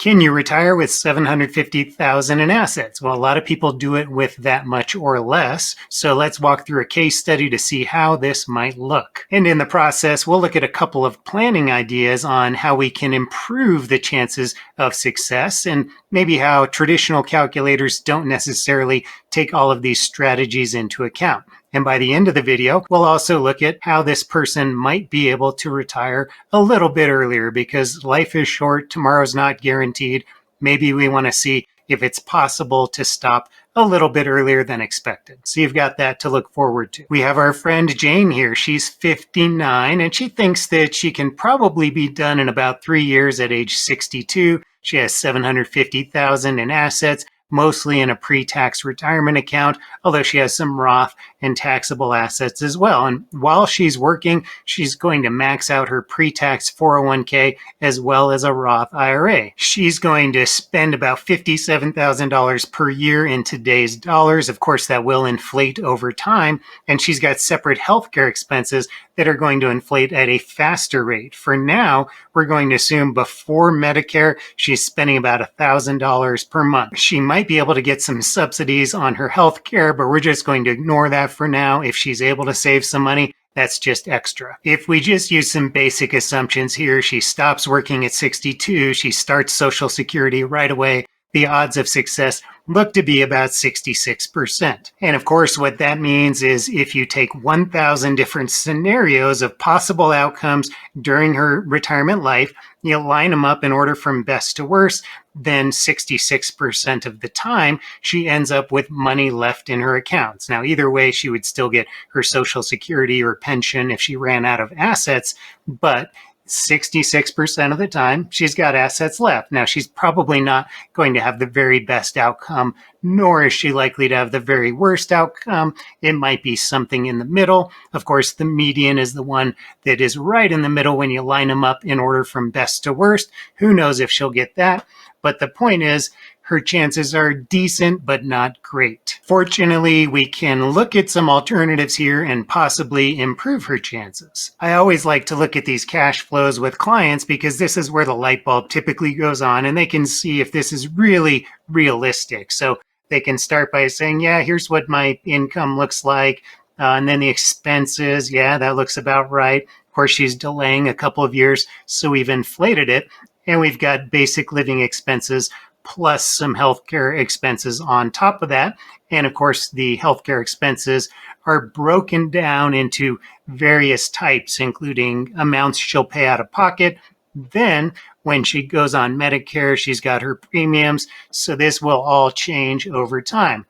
Can you retire with $750,000 in assets? Well, a lot of people do it with that much or less. So let's walk through a case study to see how this might look. And in the process, we'll look at a couple of planning ideas on how we can improve the chances of success and maybe how traditional calculators don't necessarily take all of these strategies into account. And by the end of the video, we'll also look at how this person might be able to retire a little bit earlier because life is short, tomorrow's not guaranteed. Maybe we want to see if it's possible to stop a little bit earlier than expected. So you've got that to look forward to. We have our friend Jane here. She's 59 and she thinks that she can probably be done in about 3 years at age 62. She has $750,000 in assets, mostly in a pre-tax retirement account, although she has some Roth and taxable assets as well. And while she's working, she's going to max out her pre-tax 401k as well as a Roth IRA. She's going to spend about $57,000 per year in today's dollars. Of course, that will inflate over time. And she's got separate healthcare expenses that are going to inflate at a faster rate. For now, we're going to assume before Medicare, she's spending about $1,000 per month. She might be able to get some subsidies on her health care, but we're just going to ignore that for now. If she's able to save some money, that's just extra. If we just use some basic assumptions here, she stops working at 62, she starts Social Security right away, the odds of success look to be about 66%. And of course, what that means is if you take 1,000 different scenarios of possible outcomes during her retirement life, you line them up in order from best to worst, then 66% of the time, she ends up with money left in her accounts. Now, either way, she would still get her Social Security or pension if she ran out of assets, but 66% of the time, she's got assets left. Now, she's probably not going to have the very best outcome, nor is she likely to have the very worst outcome. It might be something in the middle. Of course, the median is the one that is right in the middle when you line them up in order from best to worst. Who knows if she'll get that? But the point is, her chances are decent, but not great. Fortunately, we can look at some alternatives here and possibly improve her chances. I always like to look at these cash flows with clients because this is where the light bulb typically goes on and they can see if this is really realistic. So they can start by saying, yeah, here's what my income looks like. And then the expenses, yeah, that looks about right. Of course, she's delaying a couple of years, so we've inflated it. And we've got basic living expenses plus some healthcare expenses on top of that. And of course, the healthcare expenses are broken down into various types, including amounts she'll pay out of pocket. Then when she goes on Medicare, she's got her premiums. So this will all change over time.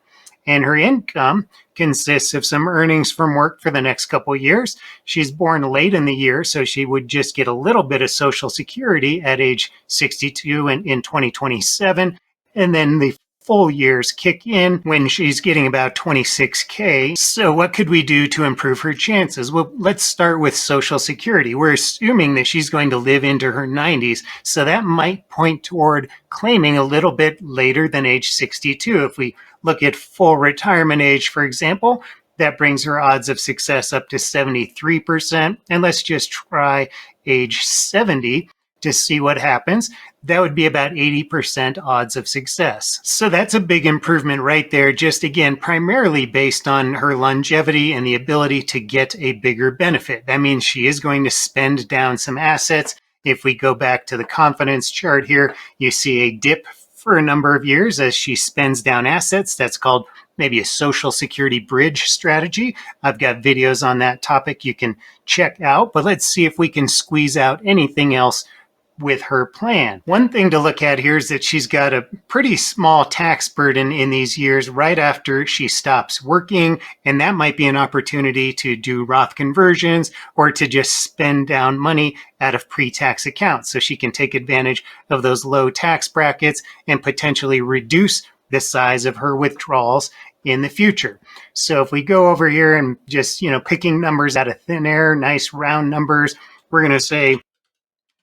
And her income consists of some earnings from work for the next couple of years. She's born late in the year, so she would just get a little bit of Social Security at age 62 in 2027. And then the full years kick in when she's getting about 26K. So what could we do to improve her chances? Well, let's start with Social Security. We're assuming that she's going to live into her 90s, so that might point toward claiming a little bit later than age 62. If we look at full retirement age, for example, that brings her odds of success up to 73%. And let's just try age 70 to see what happens. That would be about 80% odds of success. So that's a big improvement right there, just again, primarily based on her longevity and the ability to get a bigger benefit. That means she is going to spend down some assets. If we go back to the confidence chart here, you see a dip for a number of years as she spends down assets. That's called maybe a Social Security bridge strategy. I've got videos on that topic you can check out, but let's see if we can squeeze out anything else with her plan. One thing to look at here is that she's got a pretty small tax burden in these years right after she stops working, and that might be an opportunity to do Roth conversions or to just spend down money out of pre-tax accounts so she can take advantage of those low tax brackets and potentially reduce the size of her withdrawals in the future. So if we go over here and just, picking numbers out of thin air, nice round numbers, we're going to say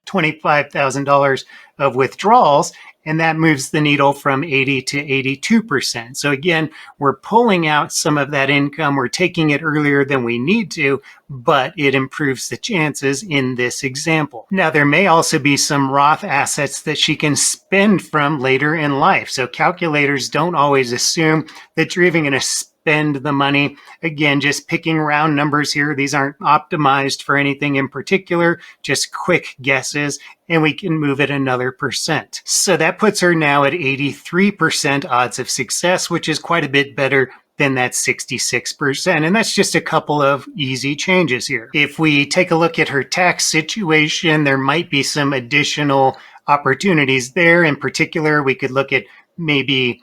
$25,000 of withdrawals. and that moves the needle from 80 to 82%. So again, we're pulling out some of that income. We're taking it earlier than we need to, but it improves the chances in this example. Now, there may also be some Roth assets that she can spend from later in life. So calculators don't always assume that you're even going to spend the money. Again, just picking round numbers here. These aren't optimized for anything in particular, just quick guesses, and we can move it another percent. So that puts her now at 83% odds of success, which is quite a bit better than that 66%. And that's just a couple of easy changes here. If we take a look at her tax situation, there might be some additional opportunities there. In particular, we could look at maybe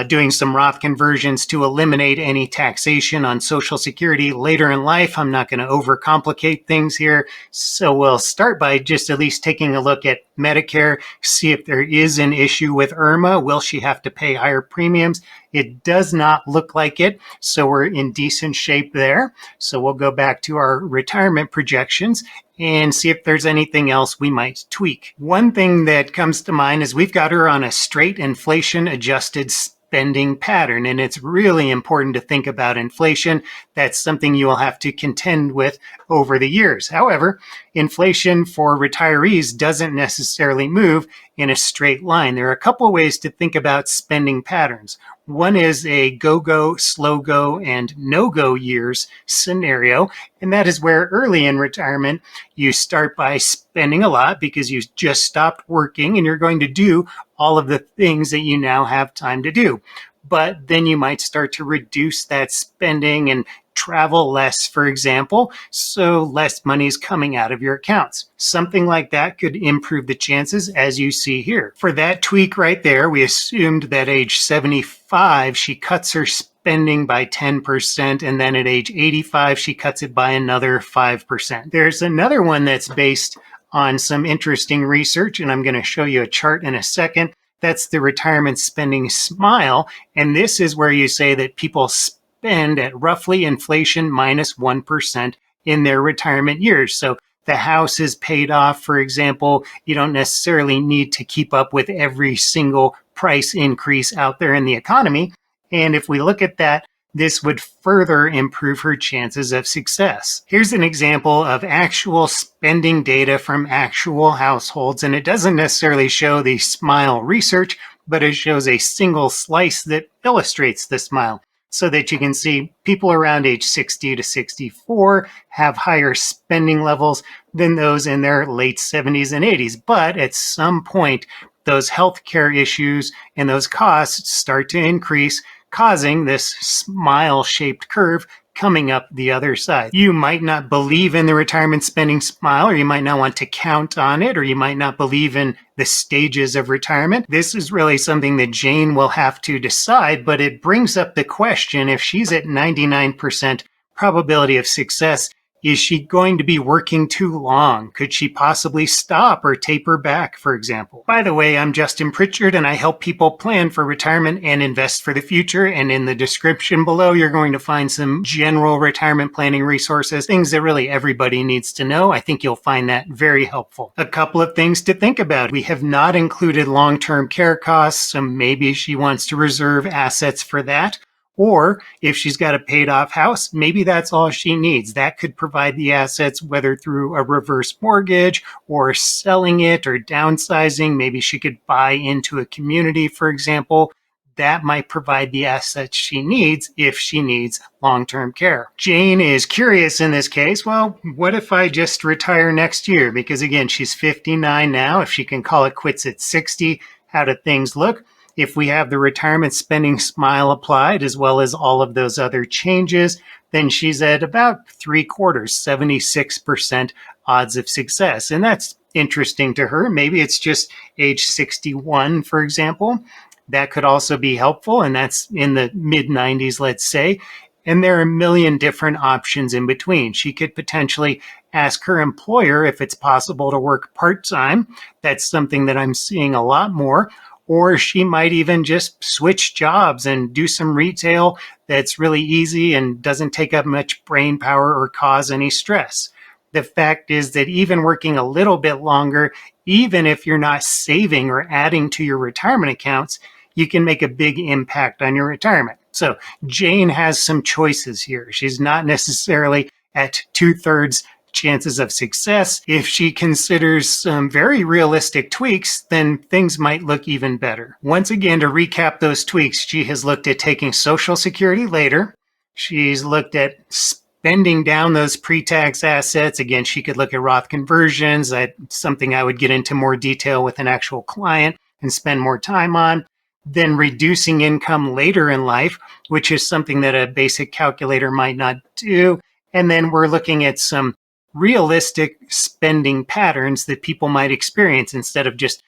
doing some Roth conversions to eliminate any taxation on Social Security later in life. I'm not going to overcomplicate things here. So we'll start by just at least taking a look at Medicare, see if there is an issue with Irma. Will she have to pay higher premiums? It does not look like it, so we're in decent shape there. So we'll go back to our retirement projections and see if there's anything else we might tweak. One thing that comes to mind is we've got her on a straight inflation adjusted spending pattern, and it's really important to think about inflation. That's something you will have to contend with over the years. However, inflation for retirees doesn't necessarily move in a straight line. There are a couple of ways to think about spending patterns. One is a go-go, slow-go, and no-go years scenario, and that is where early in retirement, you start by spending a lot because you just stopped working and you're going to do all of the things that you now have time to do. But then you might start to reduce that spending and travel less, for example, so less money is coming out of your accounts. Something like that could improve the chances, as you see here. For that tweak right there, we assumed that age 75, she cuts her spending by 10%, and then at age 85, she cuts it by another 5%. There's another one that's based on some interesting research, and I'm going to show you a chart in a second. That's the retirement spending smile, and this is where you say that people spend at roughly inflation minus 1% in their retirement years. So the house is paid off, for example. You don't necessarily need to keep up with every single price increase out there in the economy. And if we look at that, this would further improve her chances of success. Here's an example of actual spending data from actual households, and it doesn't necessarily show the smile research, but it shows a single slice that illustrates the smile, so that you can see people around age 60 to 64 have higher spending levels than those in their late 70s and 80s. But at some point, those healthcare issues and those costs start to increase, causing this smile-shaped curve coming up the other side. You might not believe in the retirement spending smile, or you might not want to count on it, or you might not believe in the stages of retirement. This is really something that Jane will have to decide, but it brings up the question, if she's at 99% probability of success, is she going to be working too long? Could she possibly stop or taper back, for example? By the way, I'm Justin Pritchard, and I help people plan for retirement and invest for the future. And in the description below, you're going to find some general retirement planning resources, things that really everybody needs to know. I think you'll find that very helpful. A couple of things to think about. We have not included long-term care costs, so maybe she wants to reserve assets for that. Or if she's got a paid off house, maybe that's all she needs. That could provide the assets, whether through a reverse mortgage or selling it or downsizing. Maybe she could buy into a community, for example. That might provide the assets she needs if she needs long-term care. Jane is curious in this case. Well, what if I just retire next year? Because again, she's 59 now. If she can call it quits at 60, how do things look? If we have the retirement spending smile applied, as well as all of those other changes, then she's at about 3/4, 76% odds of success. And that's interesting to her. Maybe it's just age 61, for example. That could also be helpful, and that's in the mid-90s, let's say. And there are a million different options in between. She could potentially ask her employer if it's possible to work part-time. That's something that I'm seeing a lot more. Or she might even just switch jobs and do some retail that's really easy and doesn't take up much brain power or cause any stress. the fact is that even working a little bit longer, even if you're not saving or adding to your retirement accounts, you can make a big impact on your retirement. So Jane has some choices here. She's not necessarily at 2/3 chances of success. If she considers some very realistic tweaks, then things might look even better. Once again, to recap those tweaks, she has looked at taking Social Security later. She's looked at spending down those pre-tax assets. Again, she could look at Roth conversions. That's something I would get into more detail with an actual client and spend more time on. Then reducing income later in life, which is something that a basic calculator might not do. And then we're looking at some realistic spending patterns that people might experience instead of just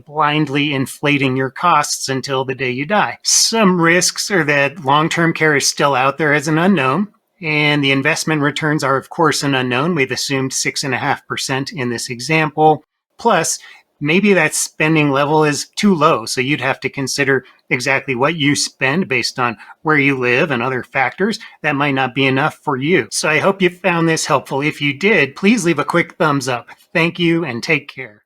blindly inflating your costs until the day you die. Some risks are that long-term care is still out there as an unknown, and the investment returns are, of course, an unknown. We've assumed 6.5% in this example. Plus, maybe that spending level is too low, so you'd have to consider exactly what you spend based on where you live and other factors. That might not be enough for you. So I hope you found this helpful. If you did, please leave a quick thumbs up. Thank you and take care.